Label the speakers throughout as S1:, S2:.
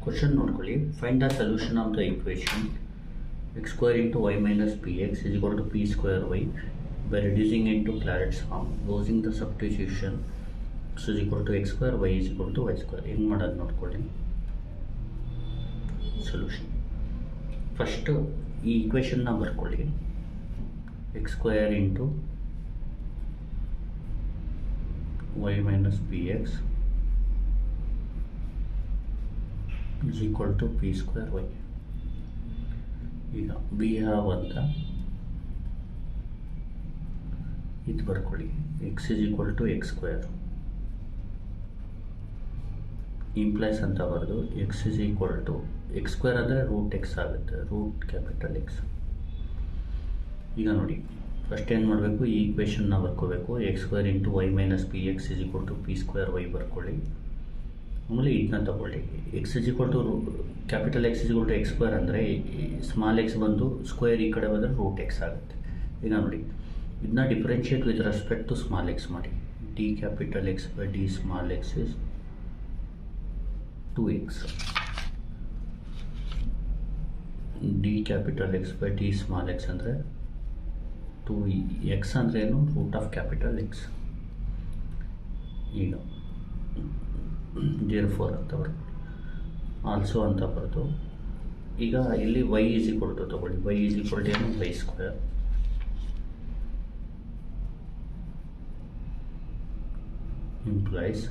S1: Question ನೋಡ್ಕೊಳ್ಳಿ. Find the solution of the equation x square into y minus px is equal to p square y by reducing into Clairaut's form. Using the substitution x is equal to x square, y is equal to y square. ಹೆಂಗೆ ಮಾಡೋದು ನೋಡ್ಕೊಳ್ಳಿ. Solution first ಈ ಇಕ್ವೇಷನ್ನ ಬರ್ಕೊಳ್ಳಿ. x square into y minus px is equal to p square y. ಈಗ we have ಅಂತ ಇದು ಬರ್ಕೊಳ್ಳಿ. X is equal to x square implies ಅಂತ ಬರೆದು x is equal to x square ಅಂದರೆ ರೂಟ್ ಎಕ್ಸ್ ಆಗುತ್ತೆ, ರೂಟ್ ಕ್ಯಾಪಿಟಲ್ ಎಕ್ಸ್. ಈಗ ನೋಡಿ ಫಸ್ಟ್ ಏನು ಮಾಡಬೇಕು, ಈ ಈಕ್ವೇಷನ್ನ ಬರ್ಕೋಬೇಕು. X square into Y minus P x is equal to P square y ಬರ್ಕೊಳ್ಳಿ. ಆಮೇಲೆ ಇದನ್ನ ತಗೊಳ್ಳಿ. X is equal to capital x is equal to x square ಅಂದರೆ ಸ್ಮಾಲ್ ಎಕ್ಸ್ ಬಂದು ಸ್ಕ್ವೇರ್ ಈ ಕಡೆ ಬಂದರೆ ರೂಟ್ ಎಕ್ಸ್ ಆಗುತ್ತೆ. ಈಗ ನೋಡಿ ಇದನ್ನ differentiate with respect to small x ಮಾಡಿ. D capital X by D small x is 2x. D capital X by D small x ಅಂದರೆ 2e. ಎಕ್ಸ್ ಅಂದರೆ ಏನು, ರೂಟ್ ಆಫ್ ಕ್ಯಾಪಿಟಲ್ ಎಕ್ಸ್. ಈಗ therefore ಅಂತ ಬರ್ತದೆ, ಆಲ್ಸೋ ಅಂತ ಬರೆದು ಈಗ ಇಲ್ಲಿ ವೈ ಈಸ್ ಈಕ್ವಲ್ ಟು ತಗೊಳ್ಳಿ. ವೈ ಈಸ್ ಈಕ್ವಲ್ ಟು ಏನು, ವೈ ಸ್ಕ್ವೇರ್ ಇಂಪ್ಲೈಸ್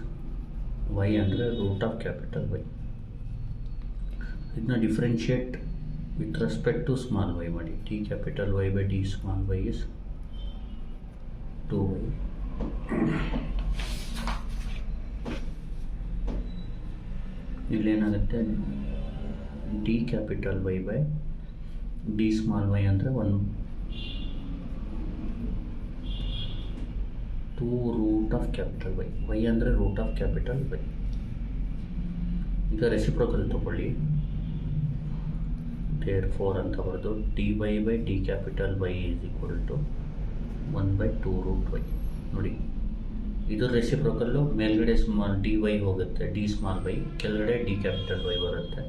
S1: ವೈ ಅಂದರೆ ರೂಟ್ ಆಫ್ ಕ್ಯಾಪಿಟಲ್ ವೈ. ಇದನ್ನ differentiate with respect to small Y ಮಾಡಿ. D capital Y by D small Y is 2y. ಇಲ್ಲೇನಾಗುತ್ತೆ, D capital Y by D small Y ಅಂದರೆ 2 root of capital Y. Y ಅಂದರೆ root of capital Y. ಈಗ reciprocal ತಗೊಳ್ಳಿ. therefore ಅಂತ ಬರೆದು D Y by D capital Y is equal to 1/2 root Y. ನೋಡಿ ಇದು reciprocal, ಮೇಲ್ಗಡೆ ಸ್ಮಾಲ್ ಡಿ ವೈ ಹೋಗುತ್ತೆ, ಡಿ ಸ್ಮಾಲ್ ವೈ, ಕೆಳಗಡೆ ಡಿ ಕ್ಯಾಪಿಟಲ್ ವೈ ಬರುತ್ತೆ.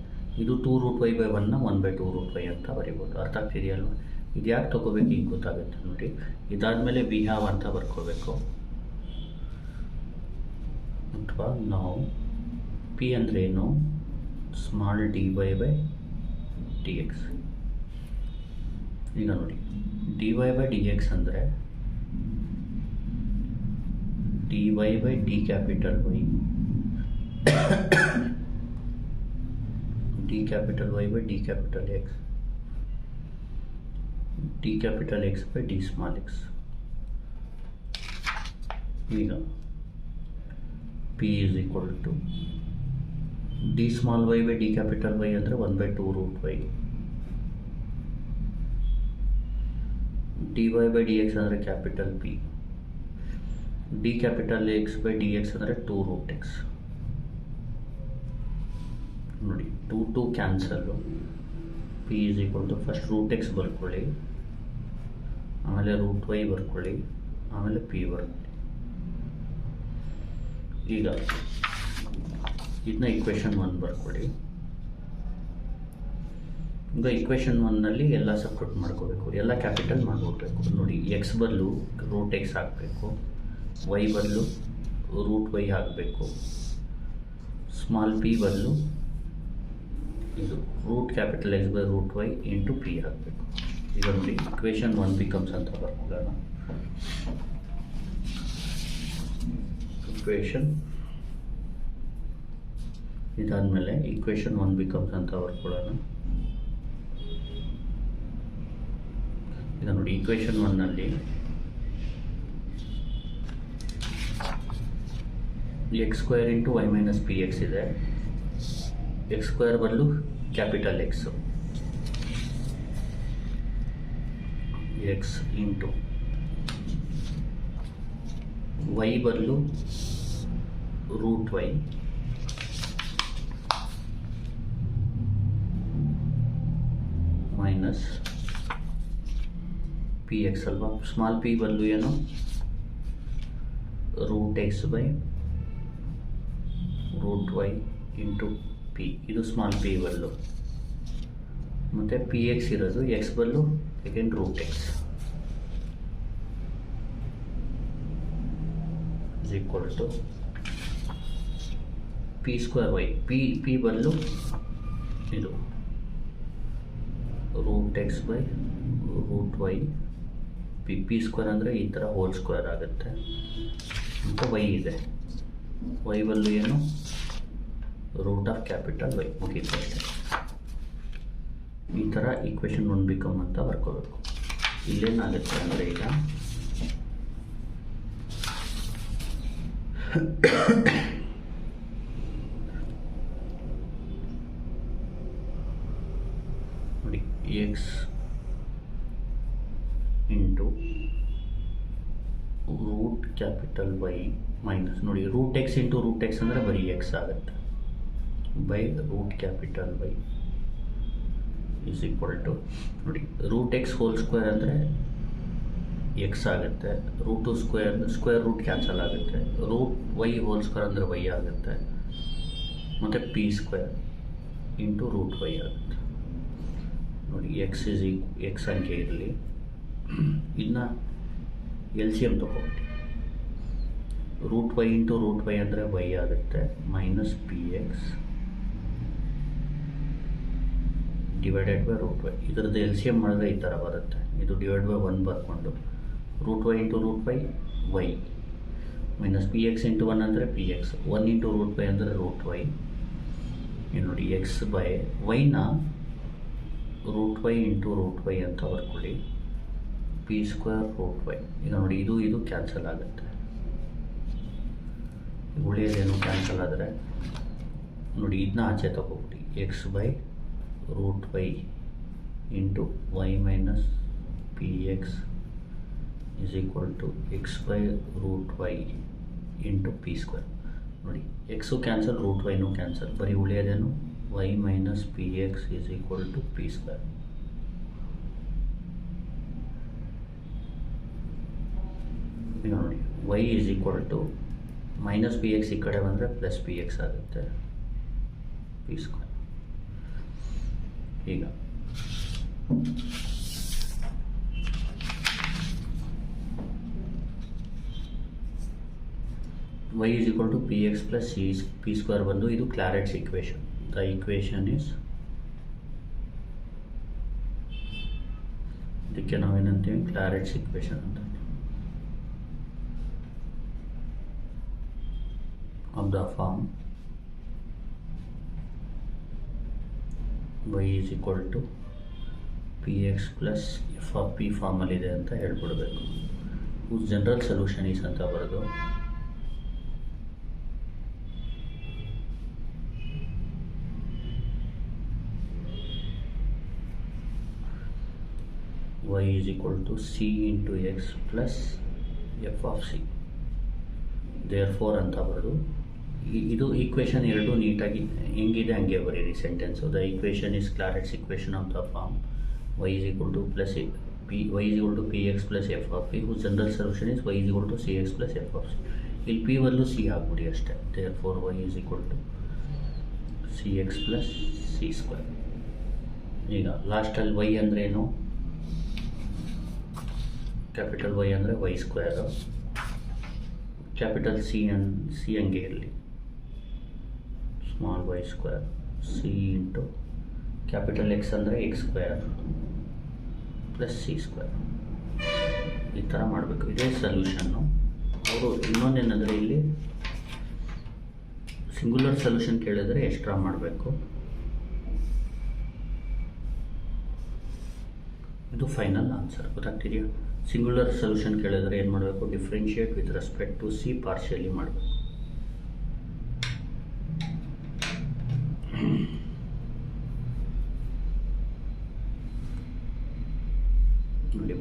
S1: ಇದು 2 ರೂಟ್ ವೈ ಬೈ 1ನ 1/2 ರೂಟ್ ವೈ ಅಂತ ಬರೀಬೋದು. ಅರ್ಥ ಆಗ್ತಿದೆಯಲ್ವ? ಇದು ಯಾಕೆ ತೊಗೋಬೇಕು ಈಗ ಗೊತ್ತಾಗುತ್ತೆ ನೋಡಿ. ಇದಾದಮೇಲೆ ವಿ ಹ್ಯಾವ್ ಅಂತ ಬರ್ಕೋಬೇಕು. ಅಥವಾ ನಾವು ಪಿ ಅಂದರೆ ಏನು, small D Y by D X. ಈಗ ನೋಡಿ D Y by D X ಅಂದರೆ D Y by D capital Y, D capital Y by D capital X, D capital X by D small X. ಈಗ P is equal to D small Y by D capital Y ಅಂದರೆ 1/2 root Y, D Y by D X ಅಂದರೆ capital P, D capital X by D X ಅಂದರೆ 2 root x. ನೋಡಿ 2 cancel. P is equal to first root x ಬರ್ಕೊಳ್ಳಿ, ಆಮೇಲೆ root Y ಬರ್ಕೊಳ್ಳಿ, ಆಮೇಲೆ P ಬರ್ಕೊಳ್ಳಿ. ಈಗ ಇದನ್ನ ಇಕ್ವೇಷನ್ 1 ಬರ್ಕೊಳ್ಳಿ. ಈಗ ಇಕ್ವೇಷನ್ 1ನಲ್ಲಿ ಎಲ್ಲ ಸಬ್ಸ್ಟಿಟ್ಯೂಟ್ ಮಾಡ್ಕೋಬೇಕು, ಎಲ್ಲ ಕ್ಯಾಪಿಟಲ್ ಮಾಡ್ಕೊಡ್ಬೇಕು. ನೋಡಿ ಎಕ್ಸ್ ಬದಲು ರೂಟ್ ಎಕ್ಸ್ ಹಾಕಬೇಕು, ವೈ ಬದಲು ರೂಟ್ ವೈ ಹಾಕಬೇಕು, ಸ್ಮಾಲ್ ಪಿ ಬದಲು ಇದು root capital X by root Y into P ಹಾಕಬೇಕು. ಈಗ ನೋಡಿ ಇಕ್ವೇಷನ್ 1 ಬಿಕಮ್ಸ್ ಅಂತ ಬರ್ಕೊಳ್ಳೋಣ. ಇಕ್ವೇಷನ್ ಇದಾದಮೇಲೆ ಇಕ್ವೇಷನ್ 1 ಬಿಕಮ್ಸ್ ಅಂತ ಬರ್ಕೊಳ್ಳೋಣ. ಈಗ ನೋಡಿ ಇಕ್ವೇಷನ್ 1ನಲ್ಲಿ X square into Y minus P X ಇದೆ. ಎಕ್ಸ್ ಸ್ಕ್ವೇರ್ ಬದಲು capital X, X into Y ಬದಲು root Y minus P X ಅಲ್ವಾ. ಸ್ಮಾಲ್ ಪಿ ಬದಲು ಏನು, root X by root Y into P, ಇದು ಸ್ಮಾಲ್ ಪಿ ಬಲ್ಲು, ಮತ್ತು ಪಿ ಎಕ್ಸ್ ಇರೋದು ಎಕ್ಸ್ ಬಲ್ಲು again root X is equal to P square Y, P ಬಲ್ಲು ಇದು root X by root Y, P square ಅಂದರೆ ಈ ಥರ ಹೋಲ್ ಸ್ಕ್ವೇರ್ ಆಗುತ್ತೆ, ಮತ್ತು ವೈ ಇದೆ, ವೈ ಬಲ್ಲು ಏನು ರೂಟ್ ಆಫ್ ಕ್ಯಾಪಿಟಲ್ ವೈ, ಮುಗೀತು ಅಷ್ಟೇ. ಈ ಥರ ಈಕ್ವೇಷನ್ 1 ಬಿಕಮ್ ಅಂತ ಬರ್ಕೋಬೇಕು. ಇಲ್ಲೇನಾಗುತ್ತೆ ಅಂದರೆ ಈಗ ನೋಡಿ X into root capital Y minus, ನೋಡಿ root X into root X ಅಂದರೆ ಬರೀ ಎಕ್ಸ್ ಆಗುತ್ತೆ, by root capital Y is equal to, ನೋಡಿ ರೂಟ್ ಎಕ್ಸ್ ಹೋಲ್ ಸ್ಕ್ವೇರ್ ಅಂದರೆ ಎಕ್ಸ್ ಆಗುತ್ತೆ, ರೂಟು ಸ್ಕ್ವೇರ್ ರೂಟ್ ಕ್ಯಾನ್ಸಲ್ ಆಗುತ್ತೆ, ರೂಟ್ ವೈ ಹೋಲ್ ಸ್ಕ್ವೇರ್ ಅಂದರೆ Y ಆಗುತ್ತೆ, ಮತ್ತು P square into root Y ಆಗುತ್ತೆ. ನೋಡಿ ಎಕ್ಸ್ ಅಂಕೆ ಇರಲಿ, ಇದನ್ನ ಎಲ್ ಸಿ ಎಮ್ ತೊಗೊಬಿಟ್ಟು root Y into root Y ಅಂದರೆ ವೈ ಆಗುತ್ತೆ, minus P X divided by root Y. ಇದರದ್ದು ಎಲ್ ಸಿ ಎಮ್ ಮಾಡಿದ್ರೆ ಈ ಥರ ಬರುತ್ತೆ, ಇದು ಡಿವೈಡ್ ಬೈ 1 ಬರ್ಕೊಂಡು root Y into root Y Y, minus P X into 1 ಅಂದರೆ P X, 1 into root Y ಅಂದರೆ ರೂಟ್ ವೈ. ನೋಡಿ ಎಕ್ಸ್ ಬೈ ವೈನ root Y into root Y ಅಂತ ಬರ್ಕೊಳ್ಳಿ, ಪಿ ಸ್ಕ್ವೇರ್ ರೂಟ್ ವೈ. ಈಗ ನೋಡಿ ಇದು ಕ್ಯಾನ್ಸಲ್ ಆಗುತ್ತೆ, ಉಳಿಯೋದೇನು ಕ್ಯಾನ್ಸಲ್ ಆದರೆ ನೋಡಿ ಇದನ್ನ ಆಚೆ ತಗೋಬಿಡಿ, X by root Y into Y minus P X is equal to X by root Y into P square. ನೋಡಿ ಎಕ್ಸು ಕ್ಯಾನ್ಸಲ್, ರೂಟ್ ವೈನೂ ಕ್ಯಾನ್ಸಲ್, ಬರೀ ಉಳಿಯೋದೇನು Y minus P X is equal to P square. ಈಗ ನೋಡಿ Y is equal to minus P X ಈ ಕಡೆ ಬಂದರೆ plus P X ಆಗುತ್ತೆ, ಪಿ ಸ್ಕ್ವೇರ್. ಈಗ y is equal to px plus p square ಬಂದು ಇದು Clairaut's equation. The equation is, ಇದಕ್ಕೆ ನಾವೇನಂತೀವಿ ಕ್ಲಾರೆಟ್ಸ್ ಈಕ್ವೇಷನ್ ಅಂತ. Of the form y is equal to px plus f of p ಫಾರ್ಮಲ್ಲಿದೆ ಅಂತ ಹೇಳ್ಬಿಡ್ಬೇಕು. ಜನರಲ್ ಸೊಲ್ಯೂಷನ್ ಈಸ್ ಅಂತ ಬರೋದು. y is equal to c into x plus f of c. therefore ಅಂತ ಬರೋದು. ಇದು ಈಕ್ವೇಷನ್ ಎರಡು ನೀಟಾಗಿ ಹೆಂಗಿದೆ ಹಂಗೆ ಬರೀರಿ sentence. The equation is Clairaut's equation of the form y is equal to plus y is equal to px plus f of p whose general solution is y is equal to cx plus f of c. ಇಲ್ಲಿ p ಬದಲು c ಹಾಕ್ಬಿಡಿ ಅಷ್ಟೇ. therefore y is equal to cx plus c square. ಈಗ ಲಾಸ್ಟಲ್ಲಿ y ಅಂದರೆ ಏನು, capital Y ಅಂದರೆ Y square, capital C ಹಂಗೆ ಇರಲಿ, small Y square, C into capital X ಅಂದರೆ X square plus C square. ಈ ಥರ ಮಾಡಬೇಕು. ಇದೇ ಸೊಲ್ಯೂಷನ್ನು. ಅವರು ಇನ್ನೊಂದೇನೆಂದರೆ ಇಲ್ಲಿ ಸಿಂಗುಲರ್ ಸೊಲ್ಯೂಷನ್ ಕೇಳಿದರೆ ಎಕ್ಸ್ಟ್ರಾ ಮಾಡಬೇಕು. ಇದು ಫೈನಲ್ ಆನ್ಸರ್. ಗೊತ್ತಾಗ್ತಿದೆಯಾ? ಸಿಂಗುಲರ್ ಸೊಲ್ಯೂಷನ್ ಕೇಳಿದರೆ ಏನು ಮಾಡಬೇಕು, differentiate with respect to c partially ಮಾಡಬೇಕು. ನೋಡಿ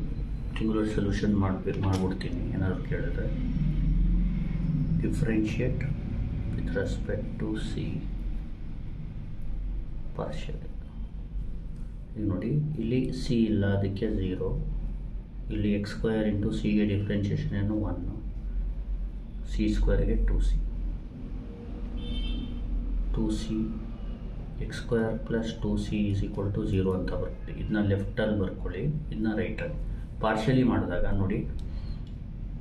S1: ಸಿಂಗುಲರ್ ಸೊಲ್ಯೂಷನ್ ಮಾಡ್ಬಿಡ್ತೀನಿ ಏನಾದ್ರು ಕೇಳಿದ್ರೆ. Differentiate with respect to c partially. ಈಗ ನೋಡಿ ಇಲ್ಲಿ ಸಿ ಇಲ್ಲ, ಅದಕ್ಕೆ 0. ಇಲ್ಲಿ ಎಕ್ಸ್ ಸ್ಕ್ವೇರ್ ಇಂಟು ಸಿಗೆ ಡಿಫ್ರೆನ್ಷಿಯೇಷನ್ ಏನು 1, ಸಿ ಸ್ಕ್ವೇರ್ಗೆ 2c x square plus 2c is equal to 0 ಅಂತ ಬರುತ್ತೆ. ಇದನ್ನ ಲೆಫ್ಟಲ್ಲಿ ಬರ್ಕೊಳ್ಳಿ, ಇದನ್ನ ರೈಟಲ್ಲಿ. ಪಾರ್ಷಿಯಲಿ ಮಾಡಿದಾಗ ನೋಡಿ,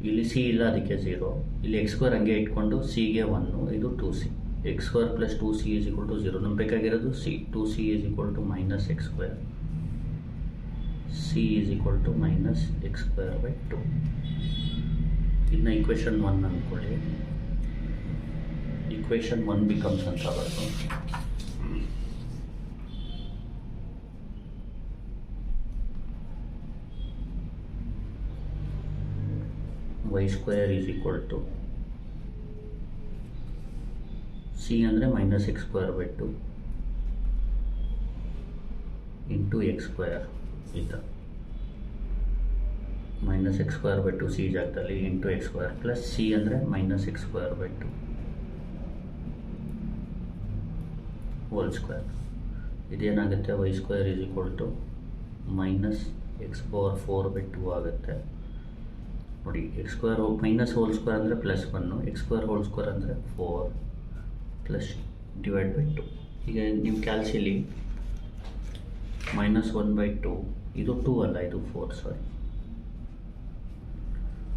S1: ಇಲ್ಲಿ ಸಿ ಇಲ್ಲ, ಅದಕ್ಕೆ 0. ಇಲ್ಲಿ ಎಕ್ಸ್ ಸ್ಕ್ವೇರ್ ಹಂಗೆ ಇಟ್ಕೊಂಡು ಸಿಗೆ 1, ಇದು 2c. X square plus 2c is equal to 0. ನಮ್ಗೆ ಬೇಕಾಗಿರೋದು c. 2c is equal to minus X square. c is equal to minus X square by 2. ಇದನ್ನ ಇಕ್ವೇಷನ್ 1 ಅಂದ್ಕೊಳ್ಳಿ. ಇಕ್ವೇಷನ್ 1 ಬಿಕಮ್ಸ್ ಅಂತ ಬರೋದು y square is equal to C ಅಂದರೆ minus X square by 2 into X square. ಈ ಥರ minus X square by 2 C ಜಾಗದಲ್ಲಿ into X square plus C ಅಂದರೆ minus X square by 2 whole square. ಇದೇನಾಗುತ್ತೆ, Y square is equal to minus X power 4 by 2 ಆಗುತ್ತೆ. ನೋಡಿ, X square minus whole square ಅಂದರೆ plus 1, X square whole square ಅಂದರೆ 4 plus divide by 2. ಈಗ ನಿಮ್ಮ ಕ್ಯಾಲ್ಸಿಲಿ minus 1 by 2, ಇದು 2 ಅಲ್ಲ, ಇದು 4, ಸಾರಿ.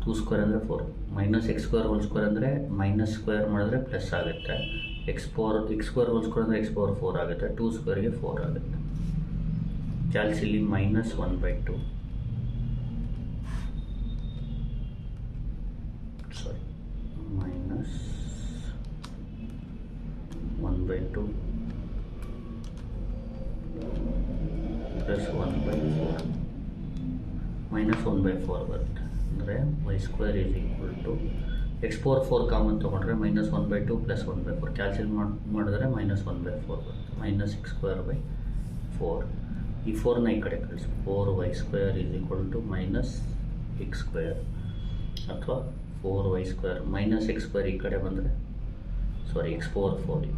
S1: 2 ಸ್ಕ್ವೇರ್ ಅಂದರೆ 4, minus X square whole square ಅಂದರೆ ಮೈನಸ್ ಸ್ಕ್ವೇರ್ ಮಾಡಿದ್ರೆ ಪ್ಲಸ್ ಆಗುತ್ತೆ. ಎಕ್ಸ್ ಸ್ಕ್ವೇರ್ ಹೋಲ್ ಸ್ಕ್ವೇರ್ ಅಂದರೆ ಎಕ್ಸ್ ಪವರ್ 4 ಆಗುತ್ತೆ. 2 ಸ್ಕ್ವೇರ್ಗೆ 4 ಆಗುತ್ತೆ. ಕ್ಯಾಲ್ಸಿಲಿ minus 1 by 2, sorry, minus 1 by 2 plus 1 by 4, minus 1 by 4 ಬರುತ್ತೆ. ಅಂದರೆ Y square is equal to X power 4 common ತೊಗೊಂಡ್ರೆ ಮೈನಸ್ 1 ಬೈ 2 ಪ್ಲಸ್ 1 ಬೈ 4 ಕ್ಯಾಲ್ಸಿಲ್ ಮಾಡಿದ್ರೆ ಮೈನಸ್ 1 ಬೈ 4 ಬರುತ್ತೆ. Minus X square by 4. ಈ 4ನ ಈ ಕಡೆ ಕಳಿಸಿ. 4y square is equal to minus X square, ಅಥವಾ 4y square minus X square ಈ ಕಡೆ ಬಂದರೆ, sorry, X power 4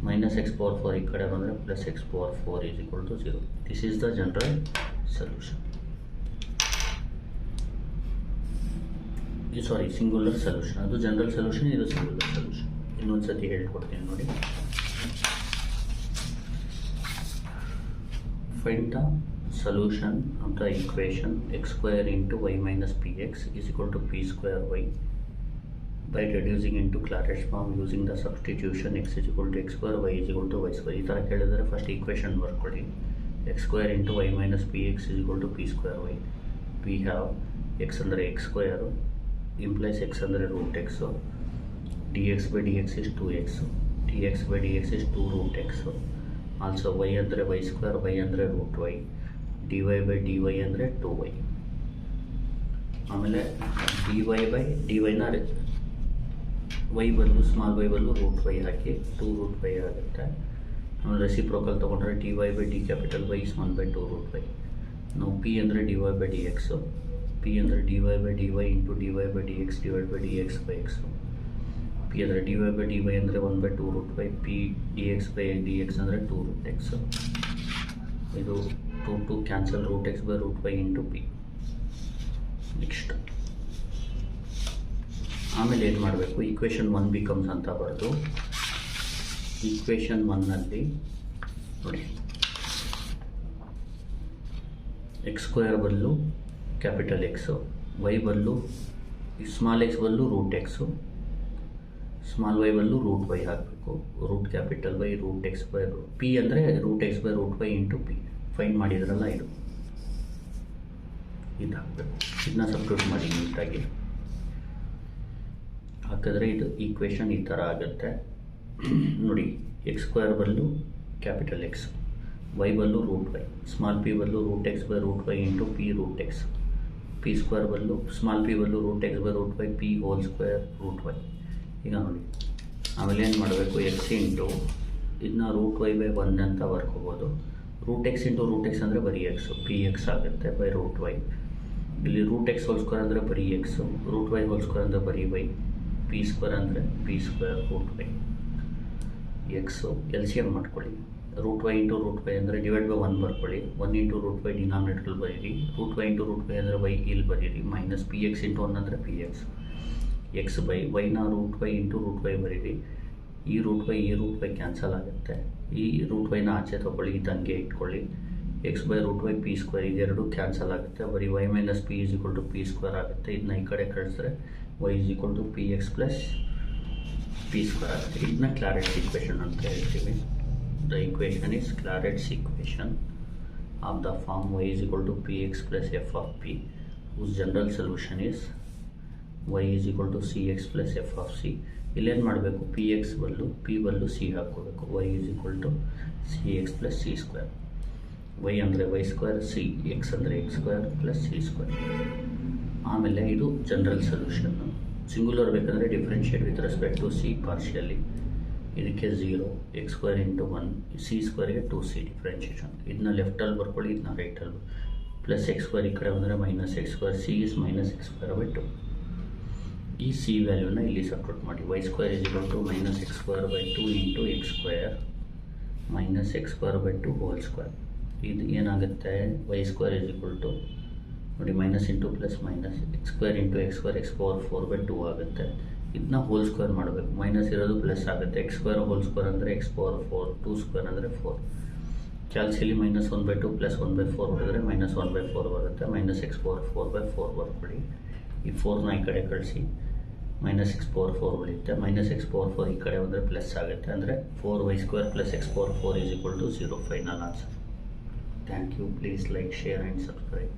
S1: minus X power 4 ಈ ಕಡೆ ಬಂದರೆ plus X power 4 is equal to 0. This is the general solution. ಇದು ಸಾರಿ ಸಿಂಗುಲರ್ ಸೊಲ್ಯೂಷನ್. ಅದು general solution, ಇದು ಸಿಂಗುಲರ್ ಸೊಲ್ಯೂಷನ್. ಇನ್ನೊಂದು ಸತಿ ಹೇಳ್ಕೊಡ್ತೀನಿ ನೋಡಿ. Find the solution of the equation x square into y minus px is equal to p square y by reducing into Clairaut's form using the substitution x is equal to x square, y is equal to y square. ಈ ಥರ ಕೇಳಿದರೆ first equation ಬರ್ಕೊಳ್ಳಿ. x square into y minus px is equal to p square y. We have x ಅಂದರೆ x square implies x ಅಂದರೆ root x, dx by dx is 2x, dx by dx is 2 root x. Also y ಅಂದರೆ y square, y ಅಂದರೆ root y, dy by dy ಅಂದರೆ 2y. ಆಮೇಲೆ dy by dyನ y ಬದಲು small y ಬದಲು root y ಹಾಕಿ 2 root y ಆಗುತ್ತೆ. ಆಮೇಲೆ ರೆಸಿಪ್ರೋಕಲ್ ತೊಗೊಂಡ್ರೆ dy by d capital y is 1 by 2 root y. ನಾವು p ಅಂದರೆ dy by dx, p ಅಂದರೆ dy by dy into dy by dx divide by dx by x. p ಅಂದರೆ dy by dy ಅಂದರೆ 1 by 2 root y, p dx by dx ಅಂದರೆ 2 root x. ಇದು 2 cancel, root x by root y into p. Next ಆಮೇಲೆ ಏನು ಮಾಡಬೇಕು, equation 1 becomes ಅಂತ ಬರೆದು equation 1ನಲ್ಲಿ ನೋಡಿ ಎಕ್ಸ್ ಸ್ಕ್ವೇರ್ ಬದಲು ಕ್ಯಾಪಿಟಲ್ ಎಕ್ಸು, ವೈ ಬದಲು ಸ್ಮಾಲ್ ಎಕ್ಸ್ ಬದಲು ರೂಟ್ ಎಕ್ಸು, ಸ್ಮಾಲ್ ವೈ ಬದಲು ರೂಟ್ ವೈ ಹಾಕಬೇಕು. Root capital Y root X by P ಅಂದರೆ root X by root Y into P. Fine ಮಾಡಿದ್ರಲ್ಲ ಇದು ಹಾಕಬೇಕು. ಇದನ್ನ ಸಬ್ಸ್ಟಿಟ್ಯೂಟ್ ಮಾಡಿ ನೀಟಾಗಿ ಹಾಕಿದ್ರೆ ಇದು ಈಕ್ವೇಷನ್ ಈ ಥರ ಆಗುತ್ತೆ ನೋಡಿ. ಎಕ್ಸ್ ಸ್ಕ್ವೇರ್ ಬದಲು ಕ್ಯಾಪಿಟಲ್ ಎಕ್ಸ್, ವೈ ಬದಲು ರೂಟ್ ವೈ, ಸ್ಮಾಲ್ ಪಿ ಬದಲು root X by root Y into P root X, P square ಬದಲು ಸ್ಮಾಲ್ ಪಿ ಬದಲು root X by root Y, P whole square root Y. ಈಗ ನೋಡಿ ಆಮೇಲೆ ಏನು ಮಾಡಬೇಕು, ಎಕ್ಸ್ ಇಂಟು ಇದನ್ನ ರೂಟ್ ವೈ ಬೈ 1 ಅಂತ ಬರ್ಕೋಬೋದು. Root X into root X ಅಂದರೆ ಬರೀ ಎಕ್ಸು, ಪಿ ಎಕ್ಸ್ ಆಗುತ್ತೆ ಬೈ ರೂಟ್ ವೈ. ಇಲ್ಲಿ ರೂಟ್ ಎಕ್ಸ್ ಹೋಲ್ ಸ್ಕ್ವೇರ್ ಅಂದರೆ ಬರೀ X, root Y whole square ಅಂದರೆ ಬರೀ ವೈ, ಪಿ ಸ್ಕ್ವೇರ್ ಅಂದರೆ P square root Y. X L C M ಮಾಡ್ಕೊಳ್ಳಿ. Root Y into root Y ಅಂದರೆ divide by 1 ಬರ್ಕೊಳ್ಳಿ. 1 ಇಂಟು ರೂಟ್ ವೈ ಡಿನಾಮಿನೇಟರ್ ಬರೀರಿ, root Y into root Y ಅಂದರೆ Y ಇಲ್ಲಿ ಬರೀರಿ, ಮೈನಸ್ ಪಿ ಎಕ್ಸ್ ಇಂಟು 1 ಅಂದರೆ P X, X by ವೈನ root Y into root Y ಬರೀರಿ, ಈ ರೂಟ್ ವೈ ಕ್ಯಾನ್ಸಲ್ ಆಗುತ್ತೆ. ಈ ರೂಟ್ ವೈನ ಆಚೆ ತೊಗೊಳ್ಳಿ, ಇದಂಗೆ ಇಟ್ಕೊಳ್ಳಿ. X by root Y P square ಇದೆರಡು ಕ್ಯಾನ್ಸಲ್ ಆಗುತ್ತೆ. ಬರೀ Y minus P is equal to P square ಆಗುತ್ತೆ. ಇದನ್ನ ಈ ಕಡೆ ಕಳಿಸಿದ್ರೆ Y is equal to P X plus P square ಆಗುತ್ತೆ. ಇದನ್ನ ಕ್ಲಾರೆಟ್ಸ್ ಈಕ್ವೇಷನ್ ಅಂತ ಹೇಳ್ತೀವಿ. The equation is Clairaut's equation of the form y is equal to px plus f of p, whose general solution is y is equal to cx plus f of c. ಇಲ್ಲೇನು ಮಾಡಬೇಕು, p x ಬದಲು p ಬದಲು c ಹಾಕ್ಕೋಬೇಕು. y is equal to cx plus c square. y ಅಂದರೆ y square, c x ಅಂದರೆ X square plus C square. ಆಮೇಲೆ ಇದು general solution. Singular ಬೇಕಂದರೆ differentiate with respect to c partially. ಇದಕ್ಕೆ 0, X square into 1, c ಸ್ಕ್ವೇರ್ಗೆ 2c differentiation. ಇದನ್ನ ಲೆಫ್ಟಲ್ಲಿ ಬರ್ಕೊಳ್ಳಿ, ಇದನ್ನ ರೈಟಲ್ಲಿ ಪ್ಲಸ್ ಎಕ್ಸ್ ಸ್ಕ್ವೇರ್ ಈ ಕಡೆ ಬಂದರೆ minus X square, C is minus X square by 2. ಈ ಸಿ ವ್ಯಾಲ್ಯೂನ ಇಲ್ಲಿ ಸಬ್ಟ್ರೂಟ್ ಮಾಡಿ. Y square is equal to minus X square by 2 into X square minus X square by 2 whole square. ಇದು ಏನಾಗುತ್ತೆ, Y square is equal to ನೋಡಿ minus into plus minus X square into X square X power 4 by 2 ಆಗುತ್ತೆ. ಇದನ್ನ whole square ಮಾಡಬೇಕು. Minus ಇರೋದು plus ಆಗುತ್ತೆ. X square whole square ಅಂದರೆ X power 4, 2 square ಅಂದರೆ 4. ಕ್ಯಾಲ್ಸಿಲಿ ಮೈನಸ್ 1/2 ಪ್ಲಸ್ 1/4 ಹೊಡೆದ್ರೆ ಮೈನಸ್ 1/4 ಬರುತ್ತೆ. ಮೈನಸ್ ಎಕ್ಸ್ ಪವರ್ 4/4 ಬರ್ಕೊಳ್ಳಿ. ಈ 4ನ ಈ ಕಡೆ ಕಳಿಸಿ, ಮೈನಸ್ ಎಕ್ಸ್ ಪವರ್ 4 ಉಳಿಯುತ್ತೆ. ಮೈನಸ್ ಎಕ್ಸ್ ಪವರ್ 4 ಈ ಕಡೆ ಬಂದರೆ ಪ್ಲಸ್ ಆಗುತ್ತೆ. ಅಂದರೆ 4y square plus X power 4 is equal to 0. Final answer. Thank you. Please like, share and subscribe.